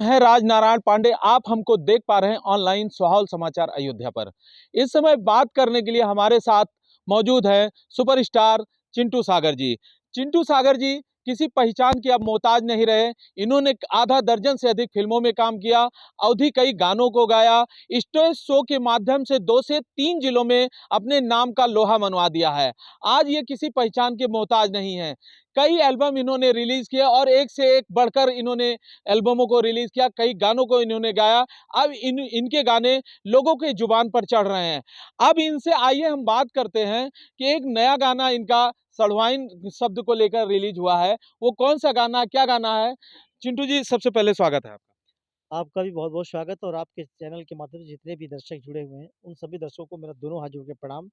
है राजनारायण पांडे। आप हमको देख पा रहे हैं ऑनलाइन स्वाहाल समाचार अयोध्या पर। इस समय बात करने के लिए हमारे साथ मौजूद है सुपरस्टार चिंटू सागर जी। चिंटू सागर जी किसी पहचान के अब मोहताज नहीं रहे। इन्होंने आधा दर्जन से अधिक फिल्मों में काम किया, अवधि कई गानों को गाया, स्टेज शो के माध्यम से 2 से 3 जिलों में अपने नाम का लोहा मनवा दिया है। आज ये किसी पहचान के मोहताज नहीं है। कई एल्बम इन्होंने रिलीज किए और एक से एक बढ़कर इन्होंने एल्बमों को रिलीज किया, कई गानों को इन्होंने गाया। अब इनके गाने लोगों के जुबान पर चढ़ रहे हैं। अब इनसे आइए हम बात करते हैं कि एक नया गाना इनका सड़वाइन शब्द को लेकर रिलीज हुआ है। वो कौन सा गाना, क्या गाना है? चिंटू जी, सबसे पहले स्वागत है आपका। आपका भी बहुत-बहुत स्वागत और आपके चैनल के माध्यम से जितने भी दर्शक जुड़े हुए हैं, उन सभी दर्शकों को मेरा दोनों हाथ जोड़ के प्रणाम।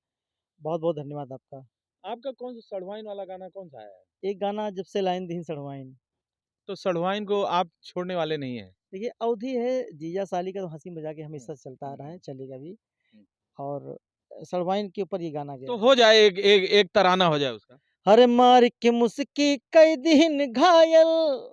बहुत-बहुत धन्यवाद आपका। आपका कौन सा सड़वाइन वाला गाना कौन सा है? एक गाना जब से लाइन दीन सड़वाइन। तो सड़वाइन को आप छोड़ने वाले नहीं है। देखिए अवधि है, जीजा साली का तो हँसी-मज़ाक हमेशा चलता आ रहा है, हम्म। चलेगा भी और सड़वाइन के ऊपर ये गाना तो गया है। हो जाए एक तराना हो जाए उसका। हर मार के मुस्की कई दिन घायल,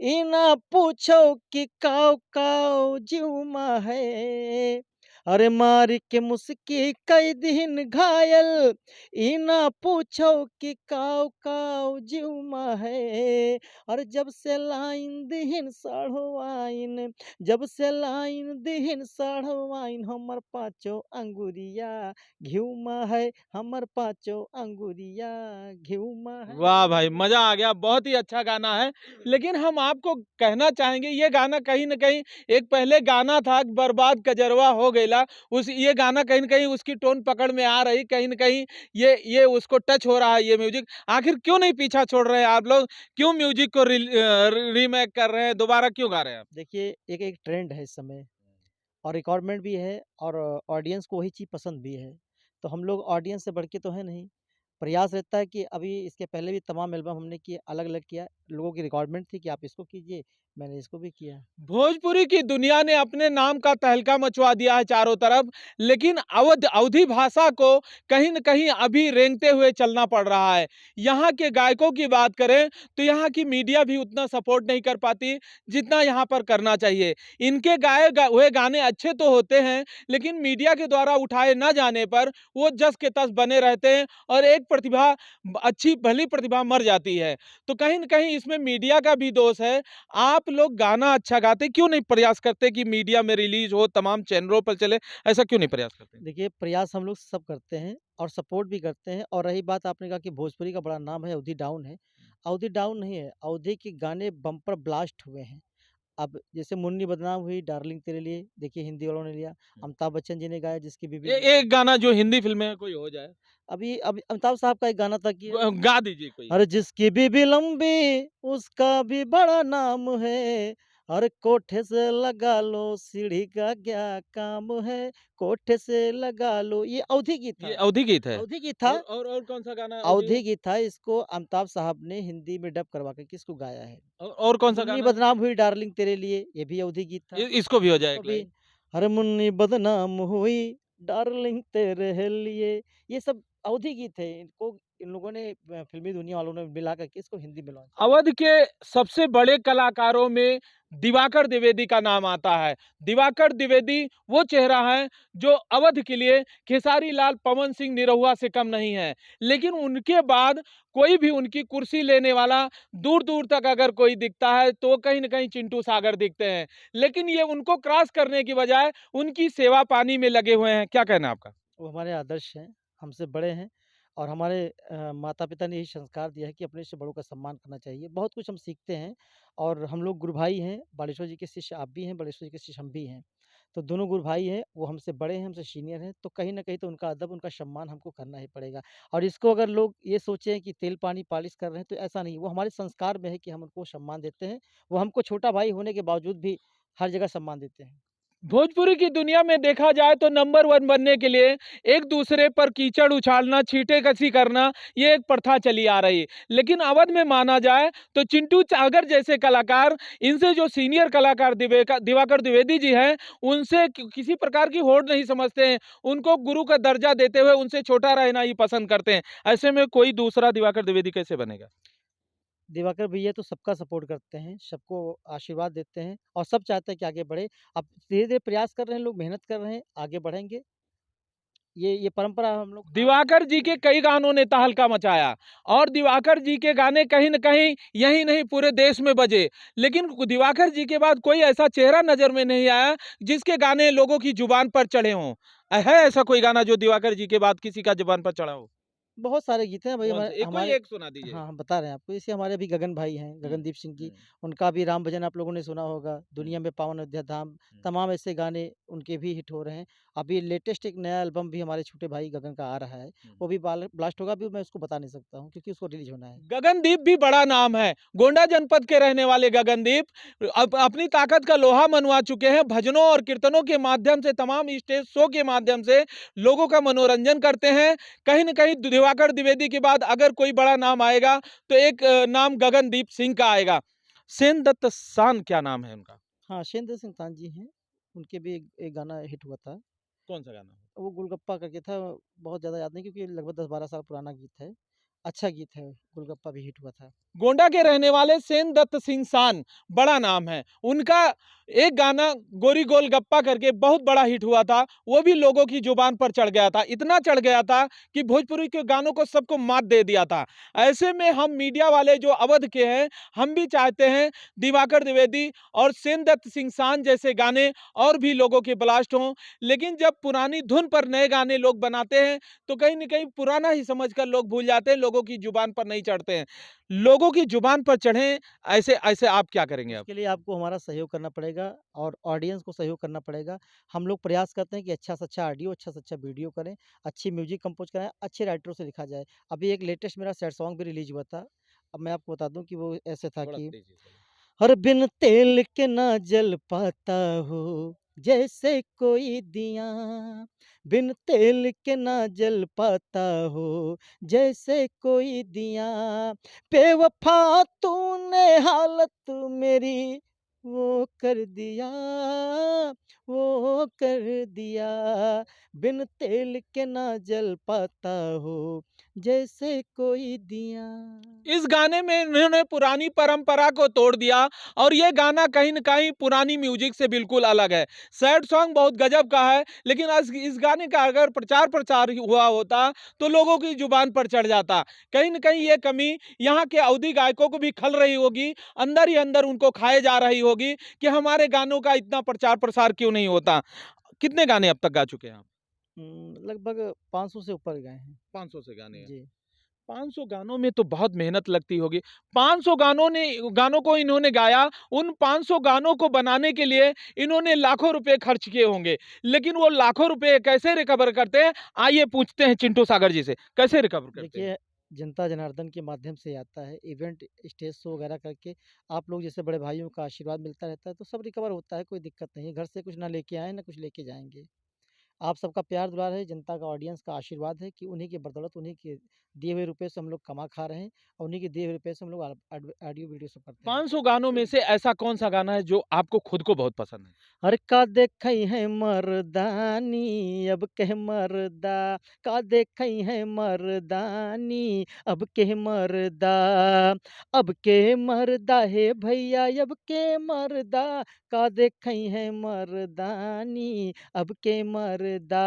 ई ना पूछो कि काऊ-काऊ जीउमा है। अरे मार के मुस्की कई दिन घायल, ई ना पूछो कि काऊ-काऊ जीउमा है। और जब से लाइन दिहिन सढ़वाइन, जब से लाइन दिहिन सढ़वाइन, हमर पाँचों अंगुरिया घिउमा है, हमर पाँचों अंगुरिया घिउमा है। वाह भाई, मजा आ गया। बहुत ही अच्छा गाना है। लेकिन हम आपको कहना चाहेंगे, ये गाना कहीं न कहीं एक पहले गाना था बर्बाद कजरवा हो गइला। उस ये गाना कहीं न कहीं उसकी टोन पकड़ में आ रही, कहीं न कहीं ये उसको टच हो रहा है ये म्यूज़िक। आखिर क्यों नहीं पीछा छोड़ रहे हैं आप लोग? क्यों म्यूज़िक को रीमेक कर रहे हैं? दोबारा क्यों गा रहे हैं आप? देखिए, एक एक ट्रेंड है इस समय और रिक्वायरमेंट भी है और ऑडियंस को वही चीज़ पसंद भी है। तो हम लोग ऑडियंस से बढ़ के तो हैं नहीं। प्रयास रहता है कि अभी इसके पहले भी तमाम एल्बम हमने किए, अलग-अलग किया। लोगों की रिक्वायरमेंट थी कि आप इसको कीजिए, मैंने इसको भी किया। भोजपुरी की दुनिया ने अपने नाम का तहलका मचवा दिया है चारों तरफ, लेकिन अवधी भाषा को कहीं न कहीं अभी रेंगते हुए चलना पड़ रहा है। यहाँ के गायकों की बात करें तो यहाँ की मीडिया भी उतना सपोर्ट नहीं कर पाती जितना यहाँ पर करना चाहिए। इनके गाए हुए गाने अच्छे तो होते हैं, लेकिन मीडिया के द्वारा उठाए न जाने पर वो जस के तस बने रहते हैं और एक प्रतिभा, अच्छी भली प्रतिभा मर जाती है। तो कहीं न कहीं इसमें मीडिया का भी दोष है। आप लोग गाना अच्छा गाते, क्यों नहीं प्रयास करते कि मीडिया में रिलीज हो, तमाम चैनलों पर चले? ऐसा क्यों नहीं प्रयास करते? देखिए, प्रयास हम लोग सब करते हैं और सपोर्ट भी करते हैं और रही बात आपने कहा कि भोजपुरी का बड़ा नाम है, अवधि डाउन है। अवधि डाउन नहीं है, अवधि के गाने बम्पर ब्लास्ट हुए हैं। अब जैसे मुन्नी बदनाम हुई, डार्लिंग तेरे लिए, देखिए हिंदी वालों ने लिया। अमिताभ बच्चन जी ने गाया जिसकी बीबी एक गाना जो हिंदी फिल्म में कोई हो जाए। अभी अमिताभ साहब का एक गाना था कि गा दीजिए कोई। अरे जिसकी बीबी लंबी, उसका भी बड़ा नाम है। अरे कोठे से लगा लो, सीढ़ी का क्या काम है? कोठे से लगा लो, ये अवधि गीत ये था। अवधि गीत है। अवधि गीत था। और कौन सा गाना अवधि अवधि में? गीत था, इसको अमिताभ साहब ने हिंदी में डब करवा के इसको गाया है। और कौन सा मुन्नी गाना? बदनाम हुई डार्लिंग तेरे लिए, ये भी अवधि गीत था। इसको भी हो जाए इसको एक भी लाइन। अरे मुन्नी बदनाम हुई डार्लिंग तेरे लिए, ये सब अवधि गीत है। इनको इन लोगों ने फ़िल्मी दुनिया वालों ने मिला करके इसको हिंदी में लॉन्च किया। अवध के सबसे बड़े कलाकारों में दिवाकर द्विवेदी का नाम आता है। दिवाकर द्विवेदी वो चेहरा है जो अवध के लिए खेसारी लाल, पवन सिंह निरहुआ से कम नहीं है। लेकिन उनके बाद कोई भी उनकी कुर्सी लेने वाला दूर दूर तक अगर कोई दिखता है तो कहीं ना कहीं चिंटू सागर दिखते हैं। लेकिन ये उनको क्रॉस करने की बजाय उनकी सेवा पानी में लगे हुए हैं। क्या कहना है आपका? वो हमारे आदर्श हैं, हमसे बड़े हैं और हमारे माता-पिता ने यही संस्कार दिया है कि अपने से बड़ों का सम्मान करना चाहिए। बहुत कुछ हम सीखते हैं और हम लोग गुरु भाई हैं, बालेश्वर जी के शिष्य आप भी हैं, बालेश्वर जी के शिष्य हम भी हैं। तो दोनों गुरु भाई हैं, वो हमसे बड़े हैं, हमसे सीनियर हैं, तो कहीं न कहीं तो उनका अदब, उनका सम्मान हमको करना ही पड़ेगा। और इसको अगर लोग ये सोचें कि तेल-पानी पालिश कर रहे हैं, तो ऐसा नहीं, वो हमारे संस्कार में है कि हम उनको सम्मान देते हैं। वो हमको छोटा भाई होने के बावजूद भी हर जगह सम्मान देते हैं। भोजपुरी की दुनिया में देखा जाए तो नंबर वन बनने के लिए एक दूसरे पर कीचड़ उछालना, छींटे कसी करना, ये एक प्रथा चली आ रही। लेकिन अवध में माना जाए तो चिंटू सागर जैसे कलाकार, इनसे जो सीनियर कलाकार दिवाकर द्विवेदी जी हैं, उनसे किसी प्रकार की होड़ नहीं समझते हैं। उनको गुरु का दर्जा देते हुए उनसे छोटा रहना ही पसंद करते हैं। ऐसे में कोई दूसरा दिवाकर द्विवेदी कैसे बनेगा? दिवाकर भैया तो सबका सपोर्ट करते हैं, सबको आशीर्वाद देते हैं और सब चाहते हैं कि आगे बढ़े। अब धीरे-धीरे प्रयास कर रहे हैं लोग, मेहनत कर रहे हैं, आगे बढ़ेंगे। ये परंपरा हम लोग दिवाकर जी के कई गानों ने तहलका मचाया और दिवाकर जी के गाने कहीं न कहीं यही नहीं पूरे देश में बजे। लेकिन दिवाकर जी के बाद कोई ऐसा चेहरा नज़र में नहीं आया जिसके गाने लोगों की जुबान पर चढ़े हों। है ऐसा कोई गाना जो दिवाकर जी के बाद किसी का जुबान पर चढ़ा हो? बहुत सारे गीत हैं भाई कौन हमारे से? एक कोई हमारे एक सुना दीजिए। हाँ, हम बता रहे हैं आपको। जैसे हमारे अभी गगन भाई हैं, हुँ, गगनदीप सिंह जी, हुँ, उनका भी राम भजन आप लोगों ने सुना होगा, हुँ, दुनिया में पावन अयोध्या धाम, हुँ, तमाम ऐसे गाने उनके भी हिट हो रहे हैं। अभी लेटेस्ट एक नया एल्बम भी हमारे छोटे भाई गगन का आ रहा है, हुँ। वो भी ब्लास्ट होगा, अभी मैं उसको बता नहीं सकता हूँ क्योंकि उसको रिलीज़ होना है। गगनदीप भी बड़ा नाम है। गोंडा जनपद के रहने वाले गगनदीप अपनी ताकत का लोहा मनवा चुके हैं। भजनों और कीर्तनों के माध्यम से, तमाम स्टेज शो के माध्यम से लोगों का मनोरंजन करते हैं। कहीं न कहीं दिवाकर द्विवेदी के बाद अगर कोई बड़ा नाम आएगा तो एक नाम गगनदीप सिंह का आएगा। सेनदत्त सान क्या नाम है उनका? हाँ, शैलेंद्र सिंह तान जी हैं, उनके भी एक एक गाना हिट हुआ था। कौन-सा गाना? वो गोलगप्पा करके था, बहुत ज़्यादा याद नहीं क्योंकि लगभग 10-12 साल पुराना गीत है। अच्छा गीत है, गोलगप्पा भी हिट हुआ था। गोंडा के रहने वाले सेनदत्त सिंह सान बड़ा नाम है। उनका एक गाना गोरी गोल गप्पा करके बहुत बड़ा हिट हुआ था। वो भी लोगों की जुबान पर चढ़ गया था। इतना चढ़ गया था कि भोजपुरी के गानों को सबको मात दे दिया था। ऐसे में हम मीडिया वाले जो अवध के हैं, हम भी चाहते हैं दिवाकर द्विवेदी और सेनदत्त सिंह सान जैसे गाने और भी लोगों के ब्लास्ट हों। लेकिन जब पुरानी धुन पर नए गाने लोग बनाते हैं, तो कहीं न कहीं पुराना ही समझकर लोग भूल जाते हैं, लोगों की जुबान पर नहीं चढ़ते हैं। लोगों की जुबान पर चढ़ें, ऐसे ऐसे आप क्या करेंगे अब? उसके लिए आपको हमारा सहयोग करना पड़ेगा और ऑडियंस को सहयोग करना पड़ेगा। हम लोग प्रयास करते हैं कि अच्छा से अच्छा ऑडियो, अच्छा से अच्छा वीडियो करें, अच्छी म्यूज़िक कंपोज़ कराएँ, अच्छे राइटरों से लिखा जाए। अभी एक लेटेस्ट मेरा सैड सॉन्ग भी रिलीज़ हुआ था। अब मैं आपको बता दूँ कि वो ऐसे था थोड़ा कि तेज़ी से बोलें। हर बिन तेल के ना जल पाता हो, जैसे कोई दिया। बिन तेल के ना जल पाता हो, जैसे कोई दिया। बेवफ़ा तूने हालत मेरी वो कर दिया, वो कर दिया। बिन तेल के ना जल पाता हो, जैसे कोई दिया। इस गाने में इन्होंने पुरानी परंपरा को तोड़ दिया और ये गाना कहीं न कहीं पुरानी म्यूजिक से बिल्कुल अलग है। सैड सॉन्ग बहुत गजब का है, लेकिन आज इस गाने का अगर प्रचार-प्रसार हुआ होता, तो लोगों की जुबान पर चढ़ जाता। कहीं न कहीं ये कमी यहाँ के अवधी गायकों को भी खल रही होगी, अंदर ही अंदर उनको खाए जा रही होगी कि हमारे गानों का इतना प्रचार-प्रसार क्यों नहीं होता? कितने गाने अब तक गा चुके हैं आप? लगभग 500 से ऊपर गए हैं। 500 से गाने हैं। जी। 500 गानों में तो बहुत मेहनत लगती होगी। 500 गानों को इन्होंने गाया, उन 500 गानों को बनाने के लिए इन्होंने लाखों रुपए खर्च किए होंगे। लेकिन वो लाखों रुपए कैसे रिकवर करते हैं? आइए पूछते हैं चिंटू सागर जी से, कैसे रिकवर करते हैं? देखिए, जनता जनार्दन के माध्यम से आता है, इवेंट, स्टेज शो वगैरह करके आप लोग जैसे बड़े भाइयों का आशीर्वाद मिलता रहता है, तो सब रिकवर होता है, कोई दिक्कत नहीं है। घर से कुछ ना लेके आए, ना कुछ लेके जाएँगे। आप सबका प्यार दुलार है, जनता का ऑडियंस का आशीर्वाद है कि उन्हीं की बदौलत, उन्हीं के दिए हुए रुपए से हम लोग कमा खा रहे हैं और उन्हीं के दिए हुए रुपए से हम लोग ऑडियो वीडियो सब करते हैं। 500 गानों में से ऐसा कौन-सा गाना है जो आपको खुद को बहुत पसंद है? अरे का देखई है मर्दानी अब के मर्दा, का देखई है मर्दानी अब के मर्दा, अब के मर्दा हे भैया अब के मर्दा, का देखई है मर्दानी अब के मर्दा।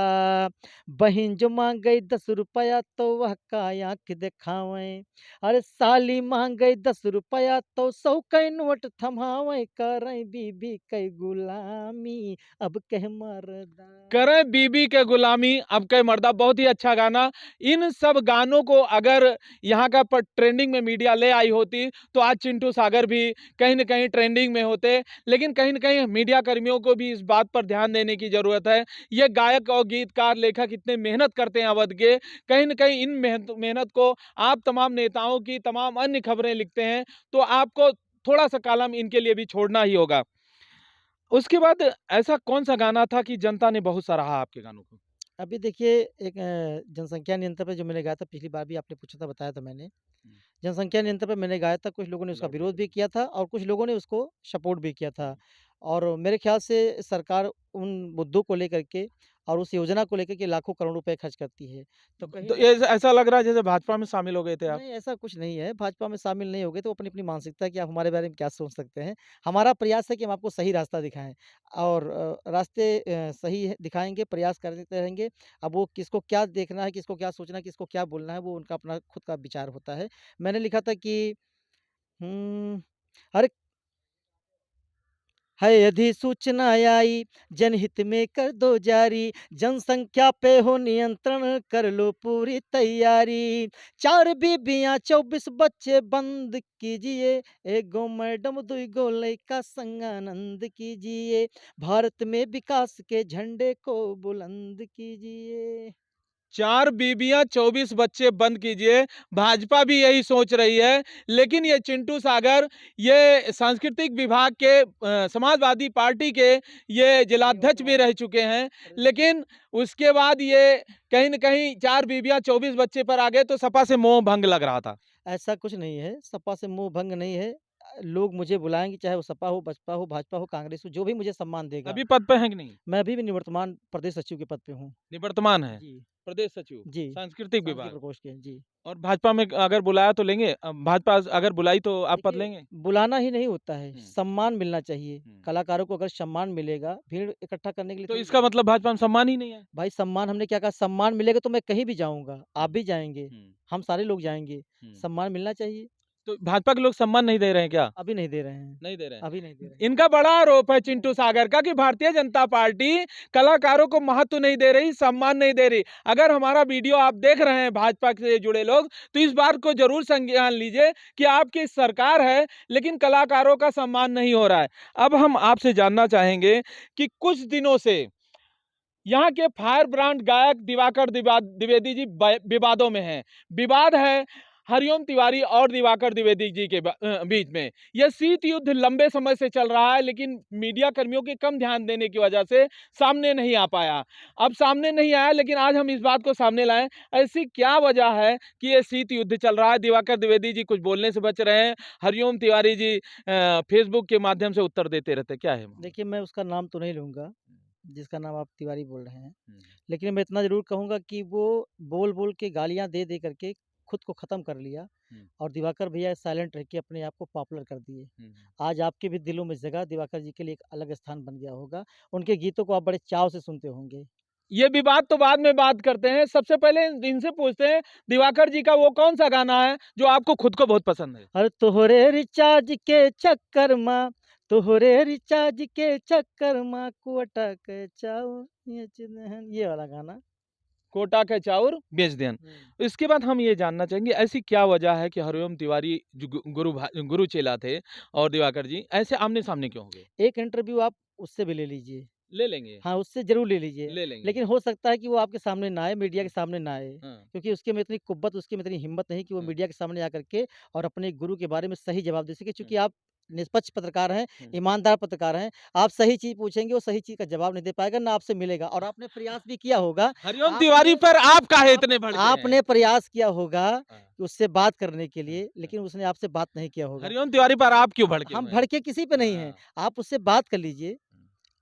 बहिन जो मांग गई 10 रुपया तो वह का आँख दिखावें, अरे साली मांग गई 10 रुपया तो 100 कै नोट थमावें, करई बीबी कै गुलामी अब कह मर्दा। करें बीबी के गुलामी अब के मर्दा, बहुत ही अच्छा गाना। इन सब गानों को अगर यहाँ का ट्रेंडिंग में मीडिया ले आई होती तो आज चिंटू सागर भी कहीं न कहीं ट्रेंडिंग में होते। लेकिन कहीं न कहीं मीडिया कर्मियों को भी इस बात पर ध्यान देने की ज़रूरत है। ये गायक और गीतकार, लेखक इतने मेहनत करते हैं अवध के, कहीं न कहीं इन मेहनत मेहनत को आप तमाम नेताओं की तमाम अन्य खबरें लिखते हैं, तो आपको थोड़ा-सा कॉलम इनके लिए भी छोड़ना ही होगा। उसके बाद ऐसा कौन-सा गाना था कि जनता ने बहुत सराहा आपके गानों को? अभी देखिए एक जनसंख्या नियंत्रण पे जो मैंने गाया था, पिछली बार भी आपने पूछा था, बताया था मैंने। हुँ, जनसंख्या नियंत्रण पे मैंने गाया था, कुछ लोगों ने उसका लाउड विरोध करके भी बोल। किया था और कुछ लोगों ने उसको सपोर्ट भी किया था। हुँ, और मेरे ख़्याल से सरकार उन मुद्दों को लेकर के और उस योजना को लेकर के लाखों करोड़ रुपए खर्च करती है। तो कहीं तो न ये ऐसा लग रहा है जैसे भाजपा में शामिल हो गए थे आप। नहीं, ऐसा कुछ नहीं है, भाजपा में शामिल नहीं होगे तो अपनी-अपनी मानसिकता है कि आप हमारे बारे में क्या सोच सकते हैं। हमारा प्रयास है कि हम आपको सही रास्ता दिखाएँ और रास्ते सही है दिखाएँगे, प्रयास करते रहेंगे। अब वो किसको क्या देखना है, किसको क्या सोचना है, किसको क्या बोलना है, वो उनका अपना खुद का विचार होता है। मैंने लिखा था कि हुँ, हर है अधिसूचना आई, जनहित में कर दो जारी, जनसंख्या पे हो नियंत्रण, कर लो पूरी तैयारी। 4 बीबियाँ 24 बच्चे बंद कीजिए, एगो मैडम दुइगो लइका संग आनंद कीजिए, भारत में विकास के झंडे को बुलंद कीजिए। 4 बीबियाँ 24 बच्चे बंद कीजिए, भाजपा भी यही सोच रही है। लेकिन ये चिंटू सागर ये सांस्कृतिक विभाग के समाजवादी पार्टी के ये जिलाध्यक्ष भी रह चुके हैं। लेकिन उसके बाद ये कहीं न कहीं 4 बीबियाँ 24 बच्चे पर आ गए तो सपा से मोह भंग लग रहा था। ऐसा कुछ नहीं है, सपा से मोह भंग नहीं है। लोग मुझे बुलाएँगे चाहे वो सपा हो, बसपा हो, भाजपा हो, कांग्रेस हो, जो भी मुझे सम्मान देगा। अभी पद पे हैं कि नहीं? मैं अभी भी निवर्तमान प्रदेश सचिव के पद पे हूँ। निवर्तमान हैं, जी, प्रदेश सचिव, जी। सांस्कृतिक सांस्कृतिक विभाग। प्रकोष्ठ के, जी। और भाजपा में अगर बुलाया तो लेंगे? भाजपा अगर बुलाई तो आप पद देखिए, लेंगे? बुलाना ही नहीं होता है, हुँ, सम्मान मिलना चाहिए। हुँ। कलाकारों को अगर सम्मान मिलेगा, भीड़ इकट्ठा करने के लिए तो थोड़ी इसका जाएँगे। मतलब भाजपा में सम्मान ही नहीं है? भाई सम्मान हमने क्या कहा, सम्मान मिलेगा तो मैं कहीं भी जाऊँगा, आप हुँ, भी जाएँगे, हुँ, हम सारे लोग जाएँगे। हुँ। सम्मान मिलना चाहिए, तो भाजपा के लोग सम्मान नहीं दे रहे हैं क्या? अभी नहीं दे रहे हैं, नहीं दे रहे हैं। अभी नहीं दे रहे हैं। इनका बड़ा आरोप है चिंटू सागर का कि भारतीय जनता पार्टी कलाकारों को महत्व नहीं दे रही, सम्मान नहीं दे रही। अगर हमारा वीडियो आप देख रहे हैं भाजपा से जुड़े लोग, तो इस बात को जरूर संज्ञान लीजिए कि आपकी सरकार है, लेकिन कलाकारों का सम्मान नहीं हो रहा है। अब हम आपसे जानना चाहेंगे कि कुछ दिनों से यहाँ के फायर ब्रांड गायक दिवाकर द्विवेदी जी विवादों में हैं। विवाद है हरिओम तिवारी और दिवाकर द्विवेदी जी के बीच में। यह शीत युद्ध लंबे समय से चल रहा है, लेकिन मीडिया कर्मियों के कम ध्यान देने की वजह से सामने नहीं आ पाया। अब सामने नहीं आया, लेकिन आज हम इस बात को सामने लाए। ऐसी क्या वजह है कि ये शीत युद्ध चल रहा है? दिवाकर द्विवेदी जी कुछ बोलने से बच रहे हैं, हरिओम तिवारी जी फेसबुक के माध्यम से उत्तर देते रहते, क्या है मामला? देखिए, मैं उसका नाम तो नहीं लूँगा, जिसका नाम आप तिवारी बोल रहे हैं। हम्म, लेकिन मैं इतना ज़रूर कहूँगा कि वो बोल-बोल के गालियाँ दे-दे करके खुद को ख़त्म कर लिया हम्म, और दिवाकर भैया साइलेंट रह के अपने आप को पॉपुलर कर दिए। हम्म। आज आपके भी दिलों में जगह दिवाकर जी के लिए एक अलग स्थान बन गया होगा। उनके गीतों को आप बड़े चाव से सुनते होंगे। ये विवाद तो बाद में बात करते हैं। सबसे पहले इनसे पूछते हैं दिवाकर जी का वो कौन-सा गाना है जो आपको खुद को बहुत पसंद है? अरे तोहरे रिचार्ज के चक्कर में तोहरे रिचार्ज के चक्कर में कुआटा के चाव ये वाला गाना। कोटा के चाउर बेच देन। हुँ। इसके बाद हम ये जानना चाहेंगे ऐसी क्या वजह है कि हरिओम तिवारी जो गुरु चेला थे और दिवाकर जी ऐसे आमने-सामने क्यों हो गए? एक इंटरव्यू आप उससे भी ले लीजिए। ले लेंगे, हाँ, उससे ज़रूर ले लीजिए। ले लेंगे। लेकिन हो सकता है कि वो आपके सामने ना आए, मीडिया के सामने ना आए। हाँ, क्योंकि उसके में इतनी कुव्वत, उसके में इतनी हिम्मत नहीं कि वो हाँ, मीडिया के सामने आकर के और अपने गुरु के बारे में सही जवाब दे सके। हाँ, चूँकि आप निष्पक्ष पत्रकार हैं, हाँ। ईमानदार पत्रकार हैं। आप सही चीज़ पूछेंगे, वो सही चीज़ का जवाब नहीं दे पाएगा, ना आपसे मिलेगा और आपने प्रयास भी किया होगा। हरिओम तिवारी आपने पर आप काहे आप इतने भड़के हैं? आपने प्रयास किया होगा हाँ, कि उससे बात करने के हाँ, लिए, हाँ। लेकिन उसने आपसे बात नहीं किया होगा। हरिओम तिवारी पर आप क्यों भड़के हम हुए हैं? भड़के किसी पे नहीं हैं। हाँ। आप उससे बात कर लीजिए।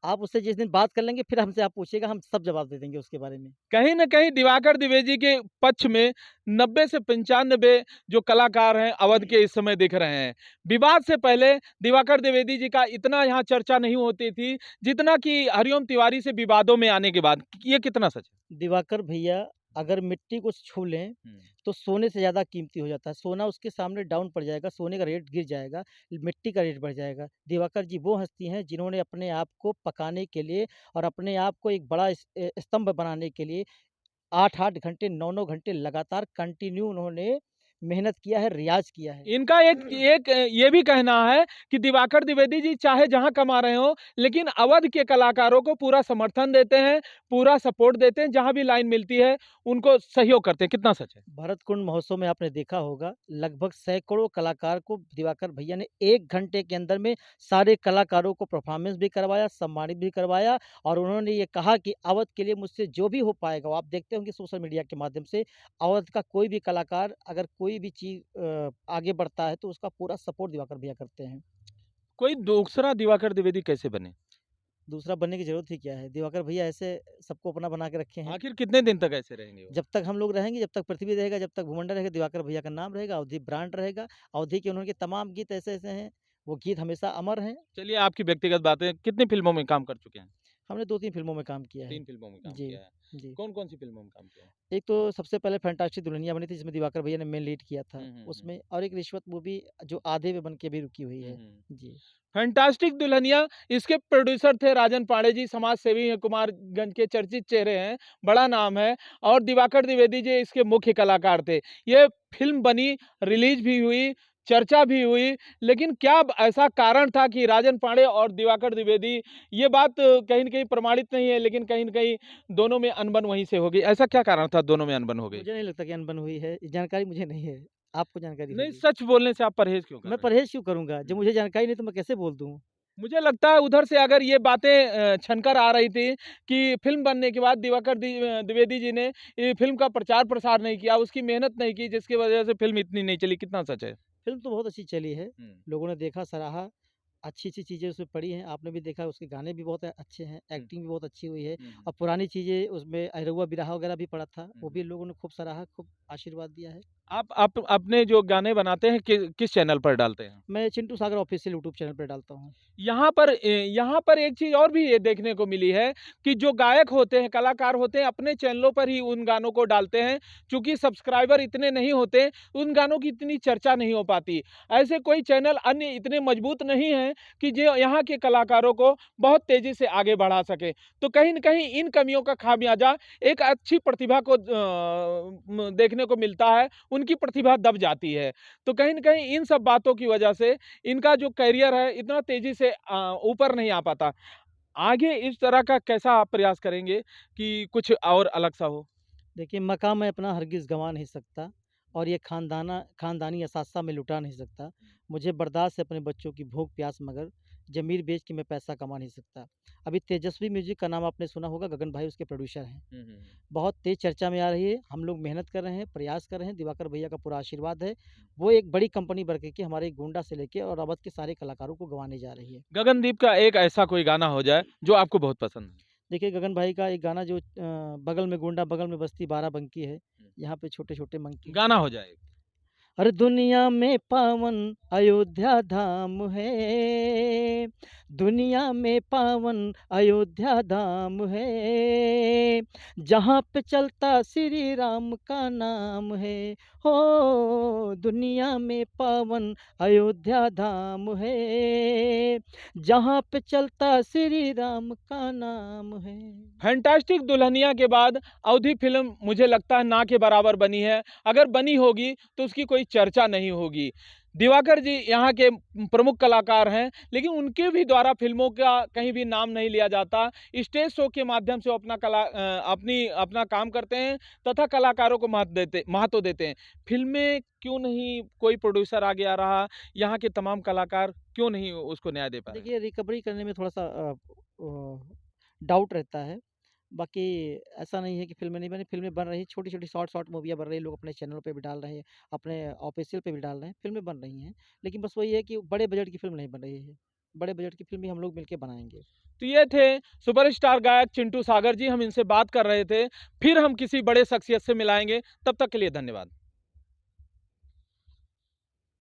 आप उससे जिस दिन बात कर लेंगे, फिर हमसे आप पूछिएगा, हम सब जवाब दे देंगे उसके बारे में। कहीं न कहीं दिवाकर द्विवेदी के पक्ष में 90 से 95 जो कलाकार हैं अवध के इस समय दिख रहे हैं। विवाद से पहले दिवाकर द्विवेदी जी का इतना यहाँ चर्चा नहीं होती थी, जितना कि हरिओम तिवारी से विवादों में आने के बाद। ये कितना सच है? दिवाकर भैया अगर मिट्टी को छू लें, हुँ, तो सोने से ज़्यादा कीमती हो जाता है। सोना उसके सामने डाउन पड़ जाएगा, सोने का रेट गिर जाएगा, मिट्टी का रेट बढ़ जाएगा। दिवाकर जी वो हस्ती हैं जिन्होंने अपने आप को पकाने के लिए और अपने आप को एक बड़ा स्तंभ बनाने के लिए 8-8 घंटे, 9-9 घंटे लगातार कंटिन्यू उन्होंने मेहनत किया है, रियाज़ किया है। इनका एक एक ये भी कहना है कि दिवाकर द्विवेदी जी चाहे जहाँ कमा रहे हों, लेकिन अवध के कलाकारों को पूरा समर्थन देते हैं, पूरा सपोर्ट देते हैं, जहाँ भी लाइन मिलती है, उनको सहयोग करते हैं। कितना सच है? भरत कुंड महोत्सव में आपने देखा होगा, लगभग सैकड़ों कलाकार को दिवाकर भैया ने 1 घंटे के अंदर में सारे कलाकारों को परफ़ॉर्मेंस भी करवाया, सम्मानित भी करवाया और उन्होंने ये कहा कि अवध के लिए मुझसे जो भी हो पाएगा, वो आप देखते होंगे सोशल मीडिया के माध्यम से, अवध का कोई भी कलाकार अगर कोई भी चीज़ आगे बढ़ता है, तो उसका पूरा सपोर्ट दिवाकर भैया करते हैं। कोई दूसरा दिवाकर द्विवेदी कैसे बने? दूसरा बनने की ज़रूरत ही क्या है? दिवाकर भैया ऐसे सबको अपना बना के रखे हैं। आखिर कितने दिन तक ऐसे रहेंगे वो? जब तक हम लोग रहेंगे, जब तक पृथ्वी रहेगा, जब तक भूमंडल रहेगा, दिवाकर भैया का नाम रहेगा, अवधि ब्रांड रहेगा। अवधि के उन्होंने तमाम गीत ऐसे-ऐसे हैं, वो गीत हमेशा अमर हैं। चलिए आपकी व्यक्तिगत बातें, कितनी फ़िल्मों में काम कर चुके हैं? हमने 2-3 फ़िल्मों में काम किया है। 3 फ़िल्मों में काम जी, किया है। जी। कौन-कौन सी फ़िल्मों में काम किया है? एक तो सबसे पहले फैंटास्टिक दुल्हनिया बनी थी, जिसमें दिवाकर भैया ने मेन लीड किया था हुँ, हुँ, हुँ। उसमें, और एक रिश्वत मूवी जो आधे में बन के भी रुकी हुई हुँ, है। हुँ। जी। फैंटास्टिक दुल्हनिया, इसके प्रोड्यूसर थे राजन पांडे जी, समाज सेवी हैं, कुमारगंज के चर्चित चेहरे हैं, बड़ा नाम है और दिवाकर द्विवेदी जी इसके मुख्य कलाकार थे। ये फ़िल्म बनी, रिलीज़ भी हुई, चर्चा भी हुई, लेकिन क्या ऐसा कारण था कि राजन पांडे और दिवाकर द्विवेदी, ये बात कहीं न कहीं प्रमाणित नहीं है, लेकिन कहीं न कहीं दोनों में अनबन वहीं से हो गई। ऐसा क्या कारण था दोनों में अनबन हो गई? मुझे नहीं लगता कि अनबन हुई है, ये जानकारी मुझे नहीं है। आपको जानकारी नहीं, होगी। सच बोलने से आप परहेज़ क्यों कर मैं रहे हैं? परहेज़ क्यों करूँगा? जब हुँ। मुझे जानकारी नहीं तो मैं कैसे बोल दूँ? मुझे लगता है उधर से अगर ये बातें छनकर आ रही थी कि फ़िल्म बनने के बाद दिवाकर द्विवेदी जी ने ये फ़िल्म का प्रचार-प्रसार नहीं किया, उसकी मेहनत नहीं की, जिसकी वजह से फ़िल्म इतनी नहीं चली। कितना सच है? फ़िल्म तो बहुत अच्छी चली है। हुँ। लोगों ने देखा, सराहा, अच्छी-अच्छी चीज़ें उसमें पड़ी हैं। आपने भी देखा, उसके गाने भी बहुत अच्छे हैं, हुँ। एक्टिंग भी बहुत अच्छी हुई है हुँ, हुँ। और पुरानी चीज़ें उसमें अहिरौआ बिरहा वगैरह भी पड़ा था, हुँ, वो हुँ। भी लोगों ने खूब सराहा, खूब आशीर्वाद दिया है। आप अपने जो गाने बनाते हैं किस चैनल पर डालते हैं? मैं चिंटू सागर ऑफ़िशियल यूट्यूब चैनल पे डालता हूँ। यहाँ पर एक चीज़ और भी ये देखने को मिली है कि जो गायक होते हैं, कलाकार होते हैं, अपने चैनलों पर ही उन गानों को डालते हैं। चूँकि सब्सक्राइबर इतने नहीं होते, उन गानों की इतनी चर्चा नहीं हो पाती। ऐसे कोई चैनल अन्य इतने मजबूत नहीं हैं कि जो यहाँ के कलाकारों को बहुत तेज़ी से आगे बढ़ा सकें। तो कहीं न कहीं इन कमियों का खामियाज़ा एक अच्छी प्रतिभा को देखने को मिलता है, उनकी प्रतिभा दब जाती है। तो कहीं न कहीं इन सब बातों की वजह से इनका जो करियर है इतना तेज़ी से ऊपर नहीं आ पाता। आगे इस तरह का कैसा आप प्रयास करेंगे कि कुछ और अलग-सा हो? देखिए, मकाम मैं अपना हरगिज़ गँवा नहीं सकता और ये ख़ानदानी असासा मैं लुटा नहीं सकता। मुझे बर्दाश्त है अपने बच्चों की भूख-प्यास, मगर ज़मीर बेच के मैं पैसा कमा नहीं सकता। अभी तेजस्वी म्यूज़िक का नाम आपने सुना होगा, गगन भाई उसके प्रोड्यूसर हैं। हुँ, हुँ, हुँ। बहुत तेज़ चर्चा में आ रही है, हम लोग मेहनत कर रहे हैं, प्रयास कर रहे हैं, दिवाकर भैया का पूरा आशीर्वाद है। वो एक बड़ी कंपनी बन के हमारे गोंडा से लेके और अवध के सारे कलाकारों को गँवाने जा रही है। गगनदीप का एक ऐसा कोई गाना हो जाए जो आपको बहुत पसंद है? देखिए, गगन भाई का एक गाना जो बगल में गोंडा, बगल में बस्ती बाराबंकी है, हुँ। यहाँ पे छोटे-छोटे मंकी हैं। गाना हो जाए। हर दुनिया में पावन अयोध्या धाम है, दुनिया में पावन अयोध्या धाम है, जहाँ पे चलता श्री राम का नाम है। हो दुनिया में पावन अयोध्या धाम है, जहाँ पे चलता श्री राम का नाम है। फैंटास्टिक दुल्हनिया के बाद अवधि फ़िल्म मुझे लगता है ना के बराबर बनी है। अगर बनी होगी तो उसकी कोई चर्चा नहीं होगी। दिवाकर जी यहाँ के प्रमुख कलाकार हैं, लेकिन उनके भी द्वारा फ़िल्मों का कहीं भी नाम नहीं लिया जाता। स्टेज शो के माध्यम से वो अपना काम करते हैं तथा कलाकारों को महत्व देते हैं। फ़िल्में क्यों नहीं कोई प्रोड्यूसर आगे आ रहा? यहाँ के तमाम कलाकार क्यों नहीं उसको न्याय दे पा रहे हैं? देखिए, रिकवरी करने में थोड़ा-सा डाउट रहता है। बाकी ऐसा नहीं है कि फ़िल्में नहीं बनी, फ़िल्में बन रही हैं, छोटी-छोटी शॉर्ट मूवियाँ बन रही हैं, लोग अपने चैनलों पे भी डाल रहे हैं, अपने ऑफ़िशियल पे भी डाल रहे हैं, फ़िल्में बन रही हैं। लेकिन बस वही है कि बड़े बजट की फ़िल्म नहीं बन रही है। बड़े बजट की फ़िल्म भी हम लोग मिलके बनाएँगे। तो ये थे सुपरस्टार गायक चिंटू सागर जी, हम इनसे बात कर रहे थे। फिर हम किसी बड़े शख्सियत से मिलाएँगे, तब तक के लिए धन्यवाद।